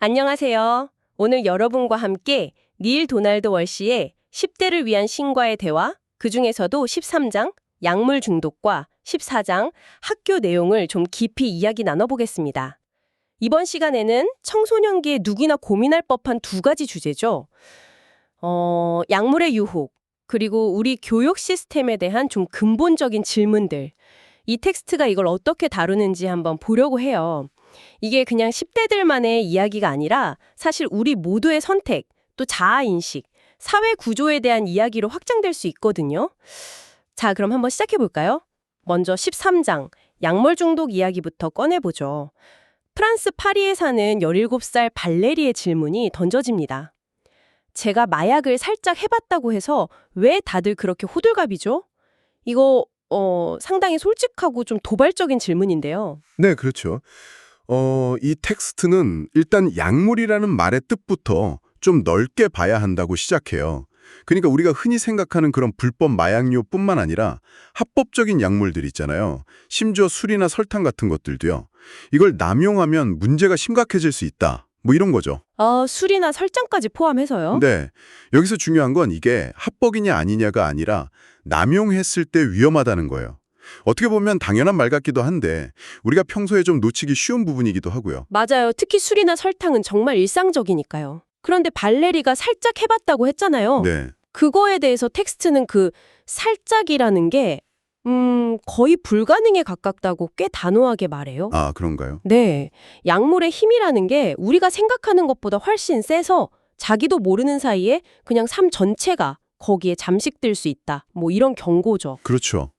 안녕하세요. 오늘 여러분과 함께 닐 도널드 월시의 10대를 위한 신과의 대화, 그중에서도 13장 약물 중독과 14장 학교 내용을 좀 깊이 이야기 나눠보겠습니다. 이번 시간에는 청소년기에 누구나 고민할 법한 두 가지 주제죠. 약물의 유혹, 그리고 우리 교육 시스템에 대한 좀 근본적인 질문들. 이 텍스트가 이걸 어떻게 다루는지 한번 보려고 해요. 이게 그냥 10대들만의 이야기가 아니라 사실 우리 모두의 선택, 또 자아인식, 사회 구조에 대한 이야기로 확장될 수 있거든요. 자, 그럼 한번 시작해 볼까요? 먼저 13장, 약물 중독 이야기부터 꺼내보죠. 프랑스 파리에 사는 17살 발레리의 질문이 던져집니다. 제가 마약을 살짝 해봤다고 해서 왜 다들 그렇게 호들갑이죠? 이거 상당히 솔직하고 좀 도발적인 질문인데요. 네, 그렇죠. 이 텍스트는 일단 약물이라는 말의 뜻부터 좀 넓게 봐야 한다고 시작해요. 그러니까 우리가 흔히 생각하는 그런 불법 마약류뿐만 아니라 합법적인 약물들 있잖아요. 심지어 술이나 설탕 같은 것들도요. 이걸 남용하면 문제가 심각해질 수 있다. 뭐 이런 거죠. 술이나 설탕까지 포함해서요? 네. 여기서 중요한 건 이게 합법이냐 아니냐가 아니라 남용했을 때 위험하다는 거예요. 어떻게 보면 당연한 말 같기도 한데 우리가 평소에 좀 놓치기 쉬운 부분이기도 하고요. 맞아요. 특히 술이나 설탕은 정말 일상적이니까요. 그런데 발레리가 살짝 해봤다고 했잖아요. 네. 그거에 대해서 텍스트는 그 살짝이라는 게 거의 불가능에 가깝다고 꽤 단호하게 말해요. 아, 그런가요? 네. 약물의 힘이라는 게 우리가 생각하는 것보다 훨씬 세서 자기도 모르는 사이에 그냥 삶 전체가 거기에 잠식될 수 있다. 뭐 이런 경고죠. 그렇죠.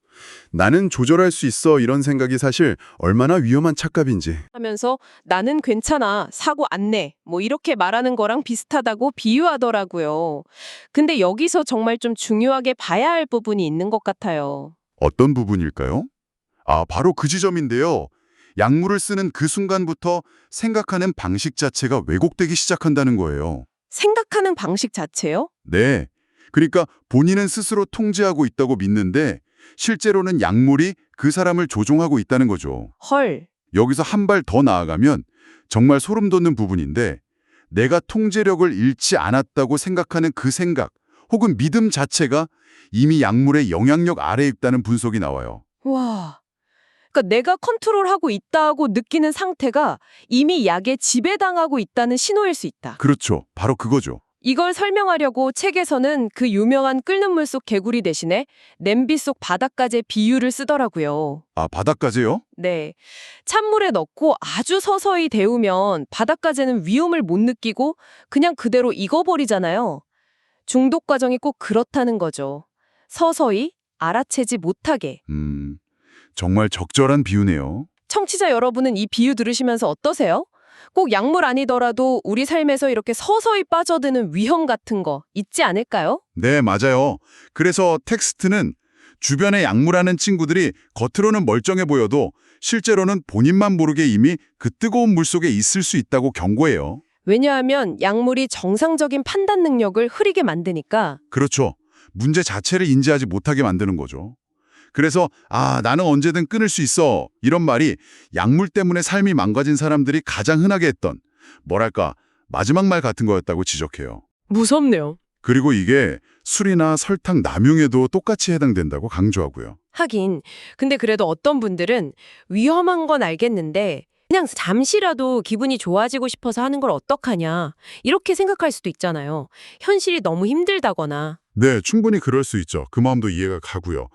나는 조절할 수 있어 이런 생각이 사실 얼마나 위험한 착각인지. 하면서 나는 괜찮아, 사고 안 내. 뭐 이렇게 말하는 거랑 비슷하다고 비유하더라고요. 근데 여기서 정말 좀 중요하게 봐야 할 부분이 있는 것 같아요. 어떤 부분일까요? 바로 그 지점인데요. 약물을 쓰는 그 순간부터 생각하는 방식 자체가 왜곡되기 시작한다는 거예요. 생각하는 방식 자체요? 네. 그러니까 본인은 스스로 통제하고 있다고 믿는데 실제로는 약물이 그 사람을 조종하고 있다는 거죠. 헐. 여기서 한 발 더 나아가면 정말 소름 돋는 부분인데 내가 통제력을 잃지 않았다고 생각하는 그 생각 혹은 믿음 자체가 이미 약물의 영향력 아래에 있다는 분석이 나와요. 와. 그러니까 내가 컨트롤하고 있다고 느끼는 상태가 이미 약에 지배당하고 있다는 신호일 수 있다. 그렇죠. 바로 그거죠. 이걸 설명하려고 책에서는 그 유명한 끓는 물 속 개구리 대신에 냄비 속 바닷가재 비유를 쓰더라고요. 바닷가재요? 네. 찬물에 넣고 아주 서서히 데우면 바닷가재는 위험을 못 느끼고 그냥 그대로 익어버리잖아요. 중독 과정이 꼭 그렇다는 거죠. 서서히 알아채지 못하게. 정말 적절한 비유네요. 청취자 여러분은 이 비유 들으시면서 어떠세요? 꼭 약물 아니더라도 우리 삶에서 이렇게 서서히 빠져드는 위험 같은 거 있지 않을까요? 네, 맞아요. 그래서 텍스트는 주변에 약물하는 친구들이 겉으로는 멀쩡해 보여도 실제로는 본인만 모르게 이미 그 뜨거운 물속에 있을 수 있다고 경고해요. 왜냐하면 약물이 정상적인 판단 능력을 흐리게 만드니까. 그렇죠. 문제 자체를 인지하지 못하게 만드는 거죠. 그래서 나는 언제든 끊을 수 있어 이런 말이 약물 때문에 삶이 망가진 사람들이 가장 흔하게 했던 뭐랄까 마지막 말 같은 거였다고 지적해요. 무섭네요. 그리고 이게 술이나 설탕 남용에도 똑같이 해당된다고 강조하고요. 하긴. 근데 그래도 어떤 분들은 위험한 건 알겠는데 그냥 잠시라도 기분이 좋아지고 싶어서 하는 걸 어떡하냐. 이렇게 생각할 수도 있잖아요. 현실이 너무 힘들다거나. 네, 충분히 그럴 수 있죠. 그 마음도 이해가 가고요.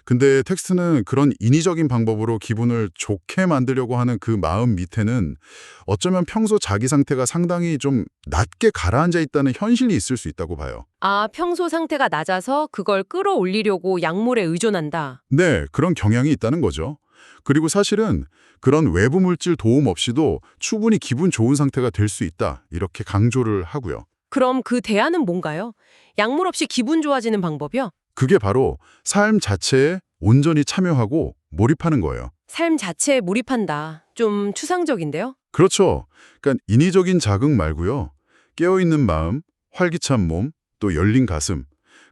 근데 텍스트는 그런 인위적인 방법으로 기분을 좋게 만들려고 하는 그 마음 밑에는 어쩌면 평소 자기 상태가 상당히 좀 낮게 가라앉아 있다는 현실이 있을 수 있다고 봐요. 평소 상태가 낮아서 그걸 끌어올리려고 약물에 의존한다. 네, 그런 경향이 있다는 거죠. 그리고 사실은 그런 외부 물질 도움 없이도 충분히 기분 좋은 상태가 될 수 있다. 이렇게 강조를 하고요. 그럼 그 대안은 뭔가요? 약물 없이 기분 좋아지는 방법이요? 그게 바로 삶 자체에 온전히 참여하고 몰입하는 거예요. 삶 자체에 몰입한다. 좀 추상적인데요? 그렇죠. 그러니까 인위적인 자극 말고요. 깨어있는 마음, 활기찬 몸, 또 열린 가슴,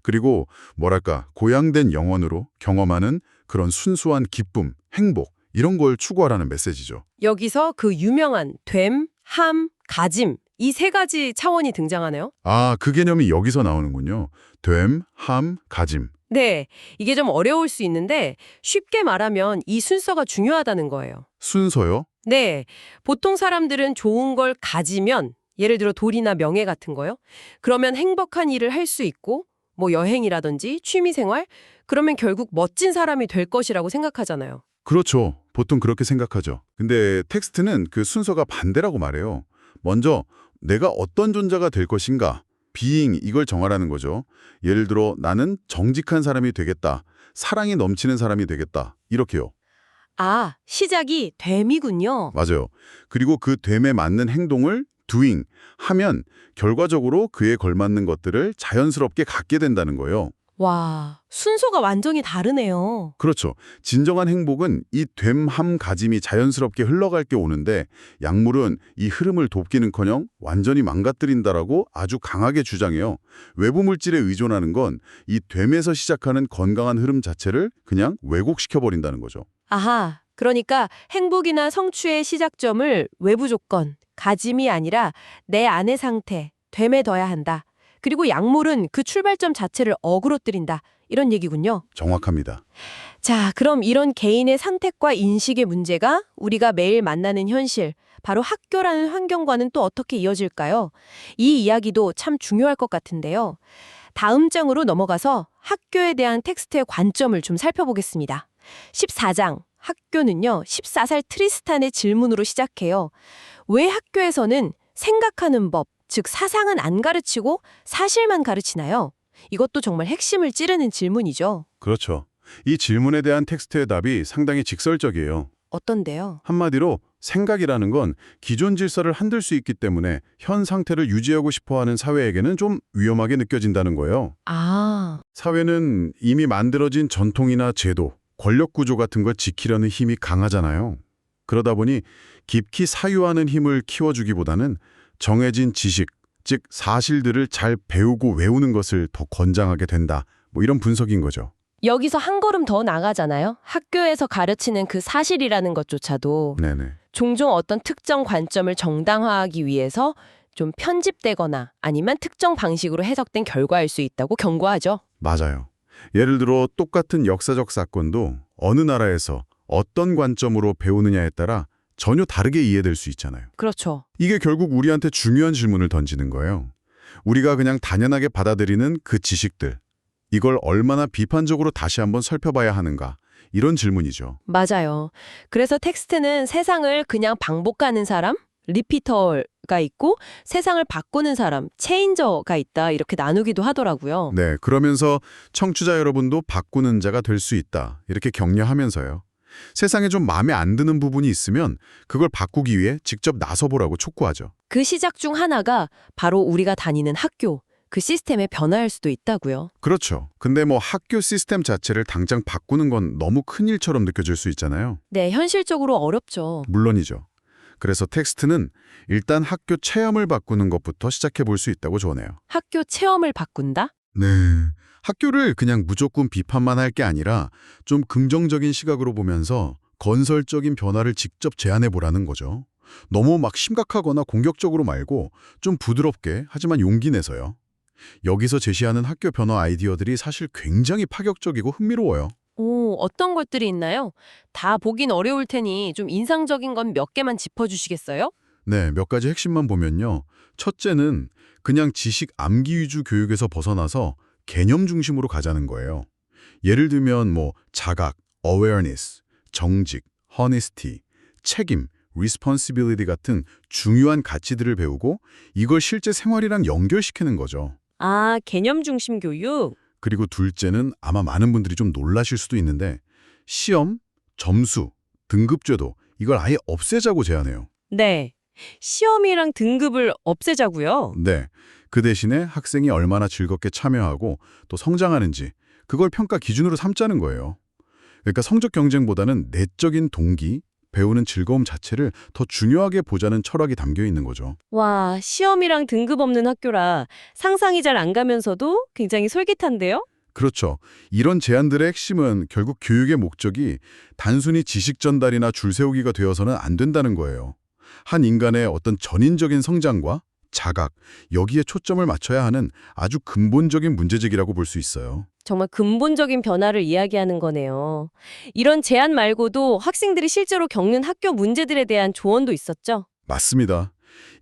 그리고 뭐랄까 고양된 영혼으로 경험하는 그런 순수한 기쁨, 행복 이런 걸 추구하라는 메시지죠. 여기서 그 유명한 됨, 함, 가짐 이 세 가지 차원이 등장하네요. 아, 그 개념이 여기서 나오는군요. 됨, 함, 가짐. 네, 이게 좀 어려울 수 있는데 쉽게 말하면 이 순서가 중요하다는 거예요. 순서요? 네, 보통 사람들은 좋은 걸 가지면 예를 들어 돈이나 명예 같은 거요. 그러면 행복한 일을 할 수 있고 뭐 여행이라든지 취미생활 그러면 결국 멋진 사람이 될 것이라고 생각하잖아요. 그렇죠. 보통 그렇게 생각하죠. 근데 텍스트는 그 순서가 반대라고 말해요. 먼저 내가 어떤 존재가 될 것인가, being 이걸 정하라는 거죠. 예를 들어 나는 정직한 사람이 되겠다, 사랑이 넘치는 사람이 되겠다, 이렇게요. 아, 시작이 됨이군요. 맞아요. 그리고 그 됨에 맞는 행동을 doing 하면 결과적으로 그에 걸맞는 것들을 자연스럽게 갖게 된다는 거예요. 와, 순서가 완전히 다르네요. 그렇죠. 진정한 행복은 이 됨, 함, 가짐이 자연스럽게 흘러갈 게 오는데 약물은 이 흐름을 돕기는커녕 완전히 망가뜨린다라고 아주 강하게 주장해요. 외부 물질에 의존하는 건 이 됨에서 시작하는 건강한 흐름 자체를 그냥 왜곡시켜버린다는 거죠. 아하, 그러니까 행복이나 성취의 시작점을 외부 조건, 가짐이 아니라 내 안의 상태, 됨에 둬야 한다. 그리고 약물은 그 출발점 자체를 어그러뜨린다. 이런 얘기군요. 정확합니다. 자, 그럼 이런 개인의 선택과 인식의 문제가 우리가 매일 만나는 현실, 바로 학교라는 환경과는 또 어떻게 이어질까요? 이 이야기도 참 중요할 것 같은데요. 다음 장으로 넘어가서 학교에 대한 텍스트의 관점을 좀 살펴보겠습니다. 14장, 학교는요, 14살 트리스탄의 질문으로 시작해요. 왜 학교에서는 생각하는 법, 즉 사상은 안 가르치고 사실만 가르치나요? 이것도 정말 핵심을 찌르는 질문이죠. 그렇죠. 이 질문에 대한 텍스트의 답이 상당히 직설적이에요. 어떤데요? 한마디로 생각이라는 건 기존 질서를 흔들 수 있기 때문에 현 상태를 유지하고 싶어하는 사회에게는 좀 위험하게 느껴진다는 거예요. 아, 사회는 이미 만들어진 전통이나 제도, 권력 구조 같은 걸 지키려는 힘이 강하잖아요. 그러다 보니 깊이 사유하는 힘을 키워주기보다는 정해진 지식, 즉 사실들을 잘 배우고 외우는 것을 더 권장하게 된다. 뭐 이런 분석인 거죠. 여기서 한 걸음 더 나가잖아요. 학교에서 가르치는 그 사실이라는 것조차도 네네. 종종 어떤 특정 관점을 정당화하기 위해서 좀 편집되거나 아니면 특정 방식으로 해석된 결과일 수 있다고 경고하죠. 맞아요. 예를 들어 똑같은 역사적 사건도 어느 나라에서 어떤 관점으로 배우느냐에 따라 전혀 다르게 이해될 수 있잖아요. 그렇죠. 이게 결국 우리한테 중요한 질문을 던지는 거예요. 우리가 그냥 당연하게 받아들이는 그 지식들, 이걸 얼마나 비판적으로 다시 한번 살펴봐야 하는가, 이런 질문이죠. 맞아요. 그래서 텍스트는 세상을 그냥 반복하는 사람, 리피터가 있고 세상을 바꾸는 사람, 체인저가 있다 이렇게 나누기도 하더라고요. 네, 그러면서 청취자 여러분도 바꾸는 자가 될 수 있다, 이렇게 격려하면서요. 세상에 좀 마음에 안 드는 부분이 있으면 그걸 바꾸기 위해 직접 나서보라고 촉구하죠. 그 시작 중 하나가 바로 우리가 다니는 학교, 그 시스템의 변화일 수도 있다고요. 그렇죠. 근데 뭐 학교 시스템 자체를 당장 바꾸는 건 너무 큰 일처럼 느껴질 수 있잖아요. 네, 현실적으로 어렵죠. 물론이죠. 그래서 텍스트는 일단 학교 체험을 바꾸는 것부터 시작해 볼 수 있다고 조언해요. 학교 체험을 바꾼다? 네. 학교를 그냥 무조건 비판만 할 게 아니라 좀 긍정적인 시각으로 보면서 건설적인 변화를 직접 제안해 보라는 거죠. 너무 막 심각하거나 공격적으로 말고 좀 부드럽게 하지만 용기 내서요. 여기서 제시하는 학교 변화 아이디어들이 사실 굉장히 파격적이고 흥미로워요. 오, 어떤 것들이 있나요? 다 보긴 어려울 테니 좀 인상적인 건 몇 개만 짚어주시겠어요? 네, 몇 가지 핵심만 보면요. 첫째는 그냥 지식 암기 위주 교육에서 벗어나서 개념 중심으로 가자는 거예요. 예를 들면 뭐 자각, awareness, 정직, honesty, 책임, responsibility 같은 중요한 가치들을 배우고 이걸 실제 생활이랑 연결시키는 거죠. 아, 개념 중심 교육? 그리고 둘째는 아마 많은 분들이 좀 놀라실 수도 있는데 시험, 점수, 등급제도 이걸 아예 없애자고 제안해요. 네. 시험이랑 등급을 없애자고요? 네. 그 대신에 학생이 얼마나 즐겁게 참여하고 또 성장하는지 그걸 평가 기준으로 삼자는 거예요. 그러니까 성적 경쟁보다는 내적인 동기, 배우는 즐거움 자체를 더 중요하게 보자는 철학이 담겨 있는 거죠. 와, 시험이랑 등급 없는 학교라 상상이 잘 안 가면서도 굉장히 솔깃한데요? 그렇죠. 이런 제안들의 핵심은 결국 교육의 목적이 단순히 지식 전달이나 줄 세우기가 되어서는 안 된다는 거예요. 한 인간의 어떤 전인적인 성장과 자각, 여기에 초점을 맞춰야 하는 아주 근본적인 문제제기라고 볼 수 있어요. 정말 근본적인 변화를 이야기하는 거네요. 이런 제안 말고도 학생들이 실제로 겪는 학교 문제들에 대한 조언도 있었죠? 맞습니다.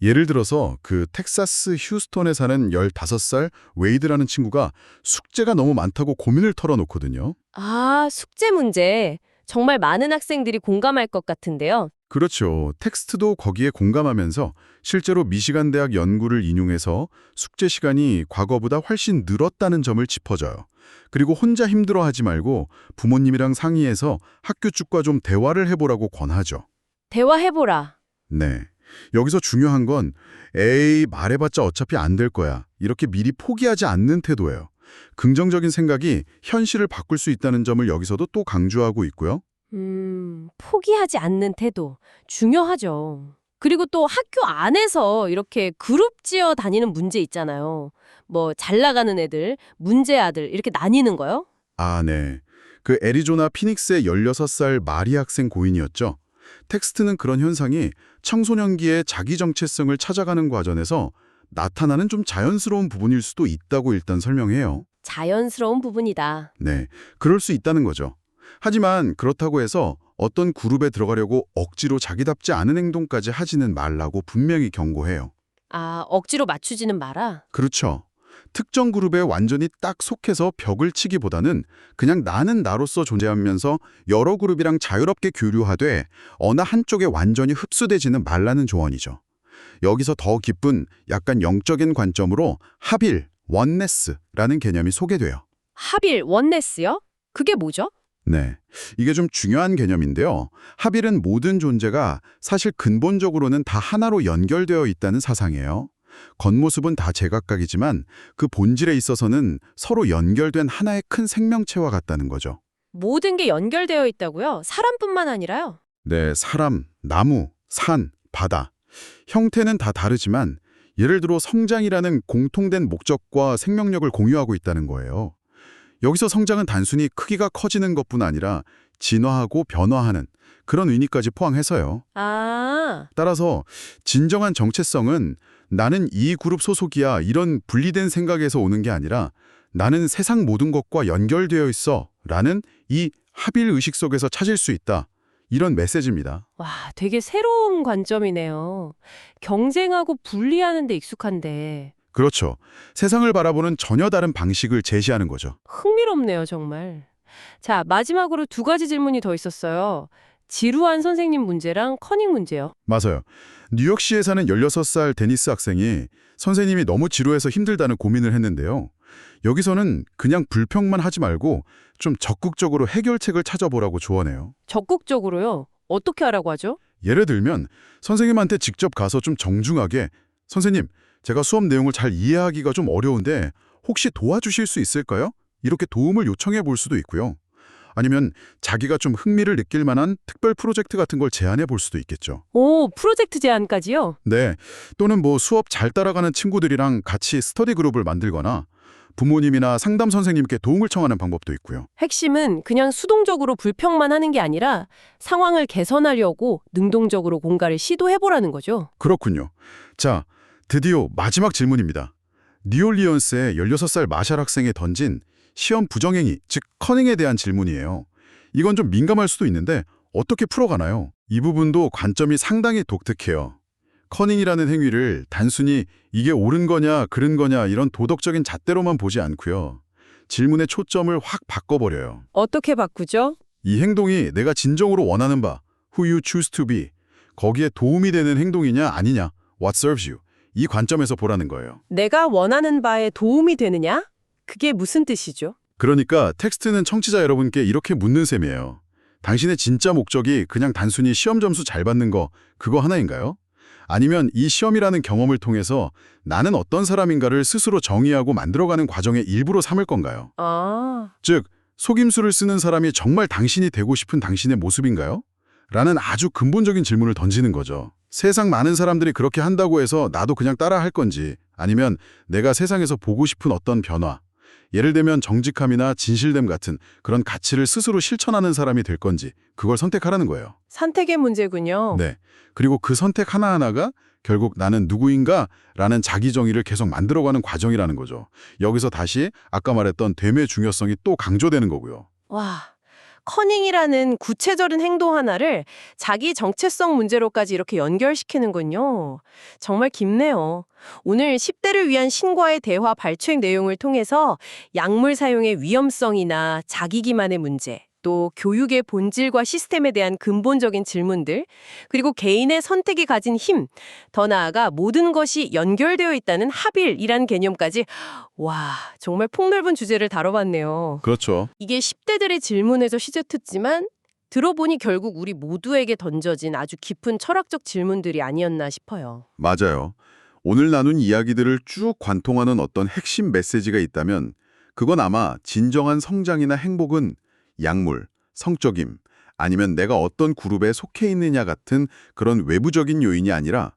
예를 들어서 그 텍사스 휴스턴에 사는 15살 웨이드라는 친구가 숙제가 너무 많다고 고민을 털어놓거든요. 아, 숙제 문제. 정말 많은 학생들이 공감할 것 같은데요. 그렇죠. 텍스트도 거기에 공감하면서 실제로 미시간 대학 연구를 인용해서 숙제 시간이 과거보다 훨씬 늘었다는 점을 짚어줘요. 그리고 혼자 힘들어하지 말고 부모님이랑 상의해서 학교 측과 좀 대화를 해보라고 권하죠. 대화해보라. 네. 여기서 중요한 건 에이, 말해봤자 어차피 안 될 거야. 이렇게 미리 포기하지 않는 태도예요. 긍정적인 생각이 현실을 바꿀 수 있다는 점을 여기서도 또 강조하고 있고요. 포기하지 않는 태도. 중요하죠. 그리고 또 학교 안에서 이렇게 그룹 지어 다니는 문제 있잖아요. 뭐 잘 나가는 애들, 문제 아들 이렇게 나뉘는 거요? 아, 네. 그 애리조나 피닉스의 16살 마리 학생 고인이었죠. 텍스트는 그런 현상이 청소년기의 자기 정체성을 찾아가는 과정에서 나타나는 좀 자연스러운 부분일 수도 있다고 일단 설명해요. 자연스러운 부분이다. 네, 그럴 수 있다는 거죠. 하지만 그렇다고 해서 어떤 그룹에 들어가려고 억지로 자기답지 않은 행동까지 하지는 말라고 분명히 경고해요. 아, 억지로 맞추지는 마라. 그렇죠. 특정 그룹에 완전히 딱 속해서 벽을 치기보다는 그냥 나는 나로서 존재하면서 여러 그룹이랑 자유롭게 교류하되 어느 한쪽에 완전히 흡수되지는 말라는 조언이죠. 여기서 더 깊은 약간 영적인 관점으로 합일, 원네스라는 개념이 소개돼요. 합일, 원네스요? 그게 뭐죠? 네, 이게 좀 중요한 개념인데요. 합일은 모든 존재가 사실 근본적으로는 다 하나로 연결되어 있다는 사상이에요. 겉모습은 다 제각각이지만 그 본질에 있어서는 서로 연결된 하나의 큰 생명체와 같다는 거죠. 모든 게 연결되어 있다고요? 사람뿐만 아니라요? 네, 사람, 나무, 산, 바다. 형태는 다 다르지만 예를 들어 성장이라는 공통된 목적과 생명력을 공유하고 있다는 거예요. 여기서 성장은 단순히 크기가 커지는 것뿐 아니라 진화하고 변화하는 그런 의미까지 포함해서요. 아, 따라서 진정한 정체성은 나는 이 그룹 소속이야 이런 분리된 생각에서 오는 게 아니라 나는 세상 모든 것과 연결되어 있어 라는 이 합일 의식 속에서 찾을 수 있다. 이런 메시지입니다. 와, 되게 새로운 관점이네요. 경쟁하고 분리하는 데 익숙한데 그렇죠. 세상을 바라보는 전혀 다른 방식을 제시하는 거죠. 흥미롭네요, 정말. 자, 마지막으로 두 가지 질문이 더 있었어요. 지루한 선생님 문제랑 커닝 문제요. 맞아요. 뉴욕시에 사는 16살 데니스 학생이 선생님이 너무 지루해서 힘들다는 고민을 했는데요. 여기서는 그냥 불평만 하지 말고 좀 적극적으로 해결책을 찾아보라고 조언해요. 적극적으로요? 어떻게 하라고 하죠? 예를 들면 선생님한테 직접 가서 좀 정중하게 선생님, 제가 수업 내용을 잘 이해하기가 좀 어려운데 혹시 도와주실 수 있을까요? 이렇게 도움을 요청해 볼 수도 있고요. 아니면 자기가 좀 흥미를 느낄 만한 특별 프로젝트 같은 걸 제안해 볼 수도 있겠죠. 오, 프로젝트 제안까지요? 네, 또는 뭐 수업 잘 따라가는 친구들이랑 같이 스터디 그룹을 만들거나 부모님이나 상담 선생님께 도움을 청하는 방법도 있고요. 핵심은 그냥 수동적으로 불평만 하는 게 아니라 상황을 개선하려고 능동적으로 공갈을 시도해보라는 거죠. 그렇군요. 자, 드디어 마지막 질문입니다. 뉴올리언스의 16살 마샬 학생이 던진 시험 부정행위, 즉 커닝에 대한 질문이에요. 이건 좀 민감할 수도 있는데 어떻게 풀어가나요? 이 부분도 관점이 상당히 독특해요. 커닝이라는 행위를 단순히 이게 옳은 거냐 그른 거냐 이런 도덕적인 잣대로만 보지 않고요. 질문의 초점을 확 바꿔버려요. 어떻게 바꾸죠? 이 행동이 내가 진정으로 원하는 바, who you choose to be, 거기에 도움이 되는 행동이냐 아니냐, what serves you, 이 관점에서 보라는 거예요. 내가 원하는 바에 도움이 되느냐? 그게 무슨 뜻이죠? 그러니까 텍스트는 청취자 여러분께 이렇게 묻는 셈이에요. 당신의 진짜 목적이 그냥 단순히 시험 점수 잘 받는 거, 그거 하나인가요? 아니면 이 시험이라는 경험을 통해서 나는 어떤 사람인가를 스스로 정의하고 만들어가는 과정의 일부로 삼을 건가요? 아, 즉, 속임수를 쓰는 사람이 정말 당신이 되고 싶은 당신의 모습인가요? 라는 아주 근본적인 질문을 던지는 거죠. 세상 많은 사람들이 그렇게 한다고 해서 나도 그냥 따라 할 건지, 아니면 내가 세상에서 보고 싶은 어떤 변화, 예를 들면 정직함이나 진실됨 같은 그런 가치를 스스로 실천하는 사람이 될 건지 그걸 선택하라는 거예요. 선택의 문제군요. 네. 그리고 그 선택 하나하나가 결국 나는 누구인가? 라는 자기 정의를 계속 만들어가는 과정이라는 거죠. 여기서 다시 아까 말했던 됨의 중요성이 또 강조되는 거고요. 와, 커닝이라는 구체적인 행동 하나를 자기 정체성 문제로까지 이렇게 연결시키는군요. 정말 깊네요. 오늘 10대를 위한 신과의 대화 발췌 내용을 통해서 약물 사용의 위험성이나 자기 기만의 문제, 또 교육의 본질과 시스템에 대한 근본적인 질문들, 그리고 개인의 선택이 가진 힘, 더 나아가 모든 것이 연결되어 있다는 합일이란 개념까지 와, 정말 폭넓은 주제를 다뤄봤네요. 그렇죠. 이게 10대들의 질문에서 시작했지만 들어보니 결국 우리 모두에게 던져진 아주 깊은 철학적 질문들이 아니었나 싶어요. 맞아요. 오늘 나눈 이야기들을 쭉 관통하는 어떤 핵심 메시지가 있다면 그건 아마 진정한 성장이나 행복은 약물, 성적임, 아니면 내가 어떤 그룹에 속해 있느냐 같은 그런 외부적인 요인이 아니라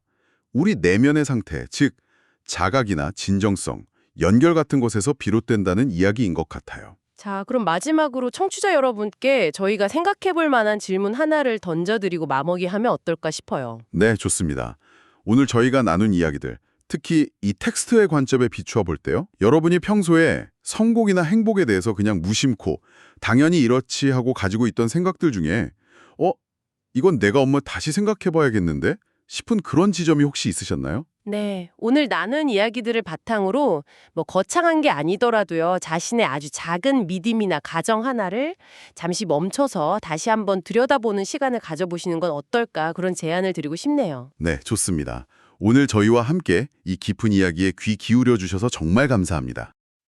우리 내면의 상태, 즉 자각이나 진정성, 연결 같은 곳에서 비롯된다는 이야기인 것 같아요. 자, 그럼 마지막으로 청취자 여러분께 저희가 생각해 볼 만한 질문 하나를 던져드리고 마무리하면 어떨까 싶어요. 네, 좋습니다. 오늘 저희가 나눈 이야기들, 특히 이 텍스트의 관점에 비추어 볼 때요. 여러분이 평소에 성공이나 행복에 대해서 그냥 무심코 당연히 이렇지 하고 가지고 있던 생각들 중에 이건 내가 한번 다시 생각해 봐야겠는데 싶은 그런 지점이 혹시 있으셨나요? 네, 오늘 나눈 이야기들을 바탕으로 거창한 게 아니더라도요, 자신의 아주 작은 믿음이나 가정 하나를 잠시 멈춰서 다시 한번 들여다보는 시간을 가져보시는 건 어떨까 그런 제안을 드리고 싶네요. 네, 좋습니다. 오늘 저희와 함께 이 깊은 이야기에 귀 기울여 주셔서 정말 감사합니다.